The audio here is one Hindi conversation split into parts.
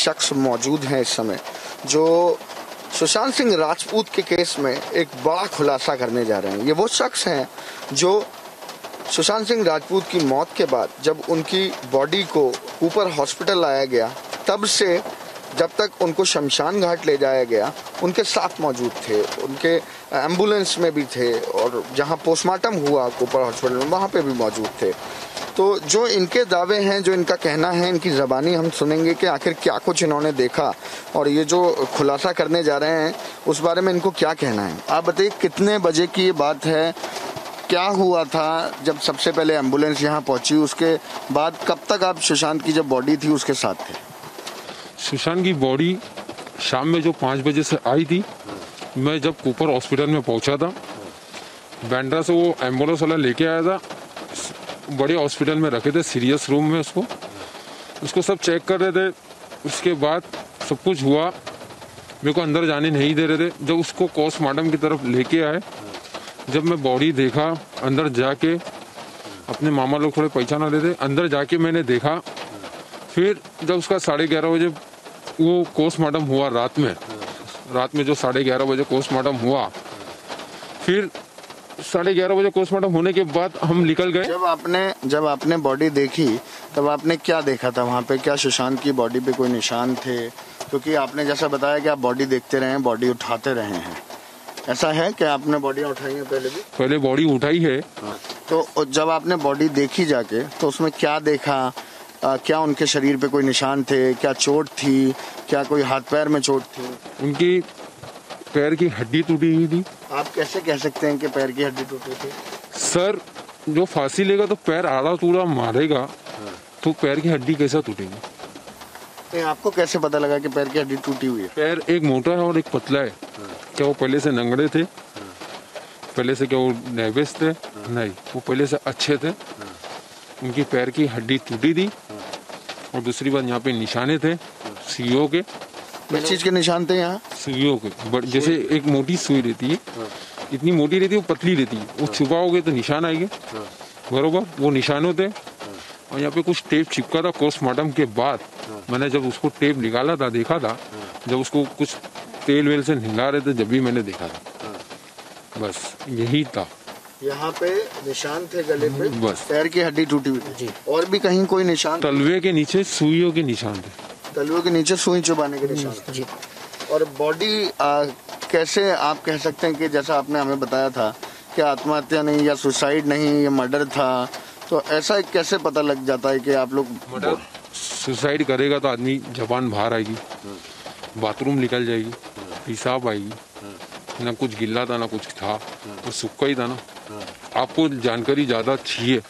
शख्स मौजूद हैं इस समय जो सुशांत सिंह राजपूत के केस में एक बड़ा खुलासा करने जा रहे हैं। ये वो शख्स हैं जो सुशांत सिंह राजपूत की मौत के बाद जब उनकी बॉडी को कूपर हॉस्पिटल लाया गया तब से जब तक उनको शमशान घाट ले जाया गया उनके साथ मौजूद थे, उनके एम्बुलेंस में भी थे और जहां पोस्टमार्टम हुआ कूपर हॉस्पिटल में वहां पे भी मौजूद थे। तो जो इनके दावे हैं, जो इनका कहना है, इनकी ज़बानी हम सुनेंगे कि आखिर क्या कुछ इन्होंने देखा और ये जो खुलासा करने जा रहे हैं उस बारे में इनको क्या कहना है। आप बताइए कितने बजे की ये बात है, क्या हुआ था जब सबसे पहले एम्बुलेंस यहाँ पहुंची, उसके बाद कब तक आप सुशांत की जब बॉडी थी उसके साथ थे? सुशांत की बॉडी शाम में जो 5 बजे से आई थी, मैं जब कूपर हॉस्पिटल में पहुंचा था, बैंड्रा से वो एम्बुलेंस वाला लेके आया था, बड़े हॉस्पिटल में रखे थे सीरियस रूम में, उसको सब चेक कर रहे थे। उसके बाद सब कुछ हुआ, मेरे को अंदर जाने नहीं दे रहे थे। जब उसको पोस्टमार्टम की तरफ लेके आए, जब मैं बॉडी देखा, अंदर जाके अपने मामा लोग थोड़े पहचाना रहे थे, अंदर जाके मैंने देखा। फिर जब उसका 11:30 बजे वो पोस्टमार्टम हुआ, रात में जो 11:30 बजे पोस्टमार्टम हुआ, फिर 11:30 बजे पोस्टमार्टम होने के बाद हम निकल गए। जब आपने बॉडी देखी तब आपने क्या देखा था वहाँ पे? क्या सुशांत की बॉडी पे कोई निशान थे? क्योंकि आपने जैसा बताया कि आप बॉडी देखते रहे हैं, बॉडी उठाते रहे हैं, ऐसा है कि आपने बॉडियाँ उठाई हैं पहले भी? पहले बॉडी उठाई है। तो जब आपने बॉडी देखी जाके तो उसमें क्या देखा? क्या उनके शरीर पे कोई निशान थे? क्या चोट थी? क्या कोई हाथ पैर में चोट थी? उनकी पैर की हड्डी टूटी हुई थी। आप कैसे कह सकते हैं कि पैर की हड्डी टूटी थी? सर, जो फांसी लेगा तो पैर आड़ा टूड़ा मारेगा, तो पैर की हड्डी कैसा टूटेगी? नहीं, आपको कैसे पता लगा कि पैर की हड्डी टूटी हुई है? पैर एक मोटा है और एक पतला है। क्या वो पहले से नंगड़े थे? पहले से क्या वो नेबेस थे? नहीं, वो पहले से अच्छे थे। उनकी पैर की हड्डी टूटी थी। और दूसरी बात, यहाँ पे निशाने थे सुइयों के। किस चीज के निशान थे यहाँ? सुइयों के, जैसे एक मोटी सुई रहती है, इतनी मोटी रहती है, वो पतली रहती है, वो छुपाओगे तो निशान आएंगे, बरोबर वो निशानों थे। और यहाँ पे कुछ टेप चिपका था। पोस्टमार्टम के बाद मैंने जब उसको टेप निकाला था, देखा था, जब उसको कुछ तेल वेल से हिला रहे थे, जब भी मैंने देखा था। बस यही था। यहाँ पे निशान थे गले पे, बस पैर की हड्डी टूटी हुई थी। और भी कहीं कोई निशान? तलवे के नीचे सुइयों के निशान थे। तलवे के नीचे सुई चुभाने के निशान थे। और बॉडी कैसे आप कह सकते हैं कि जैसा आपने हमें बताया था कि आत्महत्या नहीं या सुसाइड नहीं, ये मर्डर था, तो ऐसा कैसे पता लग जाता है कि आप लोग? मर्डर सुसाइड करेगा तो आदमी जबान बाहर आएगी, बाथरूम निकल जाएगी, पेशाब आएगी, ना कुछ गिल्ला था ना कुछ था, तो सूखा ही था ना। आपको जानकारी ज्यादा चाहिए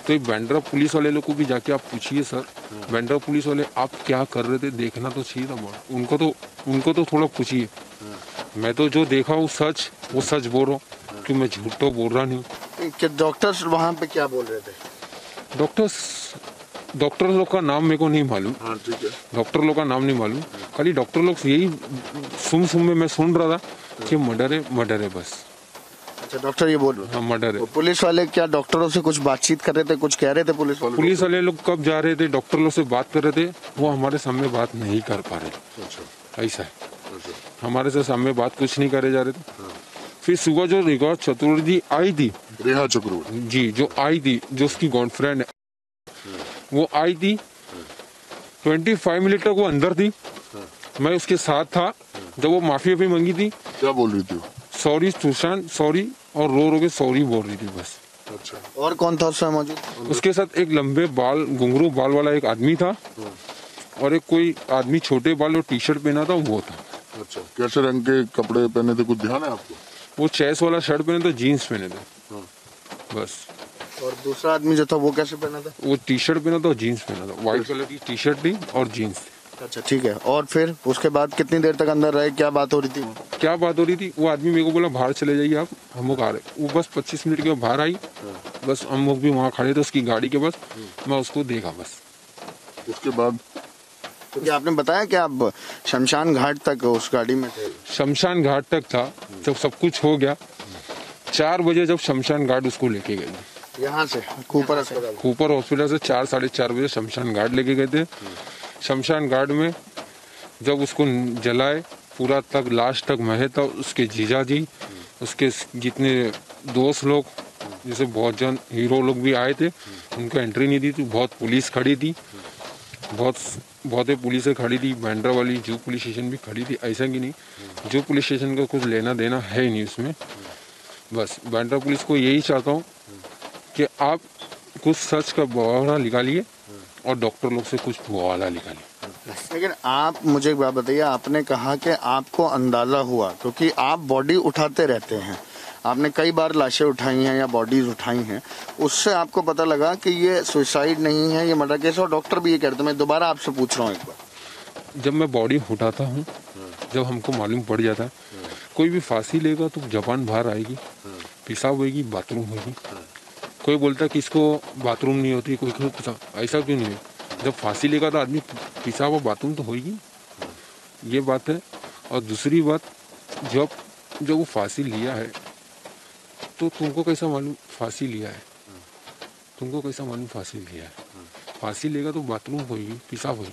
तो ये बैंड्रा पुलिस वाले लोग को भी जाके आप पूछिए, सर बैंड्रा पुलिस वाले आप क्या कर रहे थे, देखना तो चाहिए था बहुत। उनको तो थोड़ा पूछिए। मैं तो जो देखा वो सच बोल रहा हूँ, कि मैं झूठ तो बोल रहा नहीं। कि डॉक्टर्स वहाँ पे क्या बोल रहे थे? डॉक्टर लोग का नाम मेरे को नहीं मालूम। ठीक है। डॉक्टर लोग का नाम नहीं मालूम, खाली डॉक्टर लोग यही सुन में मैं सुन रहा था कि मर्डर है बस। अच्छा, डॉक्टर ये बोल रहे? हाँ, मर्डर है। पुलिस वाले क्या डॉक्टरों से कुछ बातचीत कर रहे थे, कुछ कह रहे थे पुलिस वाले लोग कब जा रहे थे डॉक्टर लोग से बात कर रहे थे, वो हमारे सामने बात नहीं कर पा रहे। अच्छा, ऐसा है। हमारे से सामने बात कुछ नहीं करे जा रहे थे। फिर सुबह जो रेखा चतुर्वेदी आई थी, रेखा चतुर्वेदी जी, जो आई थी, जो उसकी गर्लफ्रेंड है, वो आई थी 25 मिनट तक वो अंदर थी, मैं उसके साथ था। जब वो माफी भी मांगी थी, क्या बोल रही थी? सॉरी सुशांत, सॉरी, और रो के सॉरी बोल रही थी बस। अच्छा, और कौन था उसमें मौजूद? उसके साथ एक लंबे बाल, घुंघरू बाल वाला एक आदमी था, और एक कोई आदमी छोटे बाल और टी शर्ट पहना था, वो था। अच्छा, कैसे रंग के कपड़े पहने थे, कुछ ध्यान है आपको? वो चेस वाला शर्ट पहने थे, जीन्स पहने थे, बस। और दूसरा आदमी जो था वो कैसे पहना था? वो टी शर्ट पहना था और जीन्स पहना था, व्हाइट कलर की टी शर्ट थी और जीन्स। अच्छा, ठीक है। और फिर उसके बाद कितनी देर तक अंदर रहे, क्या बात हो रही थी? क्या बात हो रही थी? वो आदमी मेरे को बोला बाहर चले जाइए आप, हम लोग आ रहे। वो बस 25 मिनट के बाद बाहर आई, बस हम लोग भी वहाँ खड़े थे उसकी गाड़ी के पास, मैं उसको देखा बस। उसके बाद क्योंकि आपने बताया कि आप शमशान घाट तक उस गाड़ी में थे। शमशान घाट तक था, जब सब कुछ हो गया 4 बजे, जब शमशान घाट उसको लेके गए, यहाँ से कूपर हॉस्पिटल से 4 साढ़े 4 बजे शमशान घाट लेके गए थे। शमशान घाट में जब उसको जलाए पूरा तक लास्ट तक महे, तब उसके जीजा जी, उसके जितने दोस्त लोग, जैसे बहुत जन हीरो लोग भी आए थे, उनको एंट्री नहीं दी थी। बहुत पुलिस खड़ी थी, बहुत पुलिस खड़ी थी, बैंड्रा वाली जू पुलिस स्टेशन भी खड़ी थी। ऐसा कि नहीं, जू पुलिस स्टेशन का कुछ लेना देना है ही नहीं उसमें। बस बैंड्रा पुलिस को यही चाहता हूँ कि आप कुछ सच का बवाला निकालिए और डॉक्टर लोग से कुछ बवाला निकालिए। लेकिन आप मुझे एक बात बताइए, आपने कहा कि आपको अंदाजा हुआ क्योंकि आप बॉडी उठाते रहते हैं, आपने कई बार लाशें उठाई हैं या बॉडीज उठाई हैं, उससे आपको पता लगा कि ये सुसाइड नहीं है, ये मर्डर केस है। और डॉक्टर भी ये कहते हैं। मैं दोबारा आपसे पूछ रहा हूँ एक बार, जब मैं बॉडी उठाता हूँ, जब हमको मालूम पड़ जाता है कोई भी फांसी लेगा तो जबान बाहर आएगी, पेशाब होगी, बाथरूम होगी। कोई बोलता है कि इसको बाथरूम नहीं होती, कोई ऐसा क्यों नहीं है? जब फांसी लेगा तो आदमी पेशाब और बाथरूम तो होगी, ये बात है। और दूसरी बात, जब वो फांसी लिया है तो तुमको कैसा मालूम फांसी लिया है? तुमको कैसा मालूम फांसी लिया है? फांसी लेगा तो बाथरूम होगी, पेशाब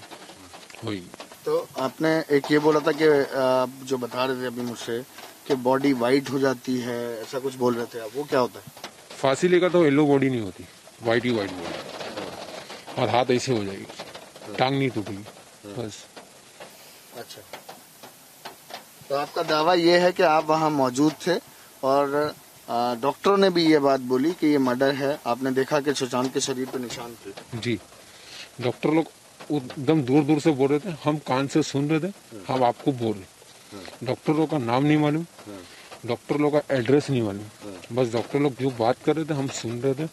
होगी। तो आपने एक ये बोला था कि आप जो बता रहे थे अभी मुझसे कि बॉडी वाइट हो जाती है, ऐसा कुछ बोल रहे थे आप, वो क्या होता है? फांसी लेगा तो येलो बॉडी नहीं होती, वाइट ही वाइट बॉडी, और हाथ ऐसे हो जाएगी, टांग नहीं टूटेगी, बस। अच्छा, तो आपका दावा ये है कि आप वहाँ मौजूद थे और डॉक्टरों ने भी ये बात बोली कि ये मर्डर है, आपने देखा कि सुशांत के शरीर पे निशान थे? जी, डॉक्टर लोग एकदम दूर दूर से बोल रहे थे, हम कान से सुन रहे थे, हम आपको बोल रहे। डॉक्टरों का नाम नहीं मालूम, डॉक्टर लोग का एड्रेस नहीं मालूम, बस डॉक्टर लोग जो बात कर रहे थे हम सुन रहे थे,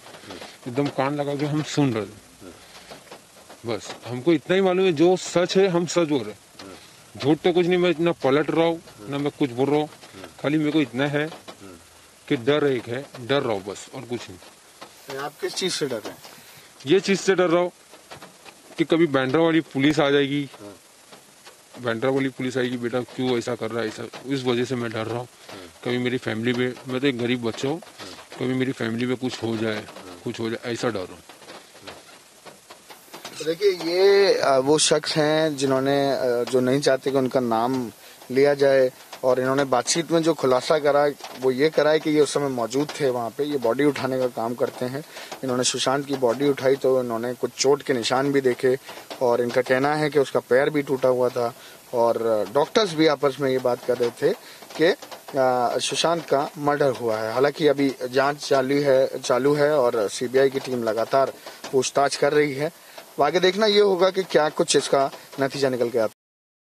एकदम कान लगा के हम सुन रहे थे। बस हमको इतना ही मालूम है, जो सच है हम सच बोल रहे, झूठ तो कुछ नहीं। मैं इतना पलट रहा हूँ ना मैं कुछ बोल रहा हूँ, खाली मेरे को इतना है कि डर एक है, डर रहा हूँ बस, और कुछ नहीं। आप किस चीज से डर रहे हैं? ये चीज से डर रहा हूँ कि कभी बैंड्रा वाली पुलिस आ जाएगी, बैंड्रा वाली पुलिस आएगी, बेटा क्यों ऐसा कर रहा है, ऐसा, इस वजह से मैं डर रहा हूँ। कभी मेरी फैमिली पे, मैं तो एक गरीब बच्चा हूँ, कभी मेरी फैमिली पे कुछ हो जाए, ऐसा डर रहा हूँ। देखिए, ये वो शख्स हैं जिन्होंने जो नहीं चाहते कि उनका नाम लिया जाए, और इन्होंने बातचीत में जो खुलासा करा वो ये करा है कि ये उस समय मौजूद थे वहाँ पे, ये बॉडी उठाने का काम करते हैं। इन्होंने सुशांत की बॉडी उठाई तो इन्होंने कुछ चोट के निशान भी देखे, और इनका कहना है कि उसका पैर भी टूटा हुआ था। और डॉक्टर्स भी आपस में ये बात कर रहे थे कि सुशांत का मर्डर हुआ है। हालांकि अभी जांच चालू है और सीबीआई की टीम लगातार पूछताछ कर रही है। आगे देखना ये होगा कि क्या कुछ इसका नतीजा निकल के आता है।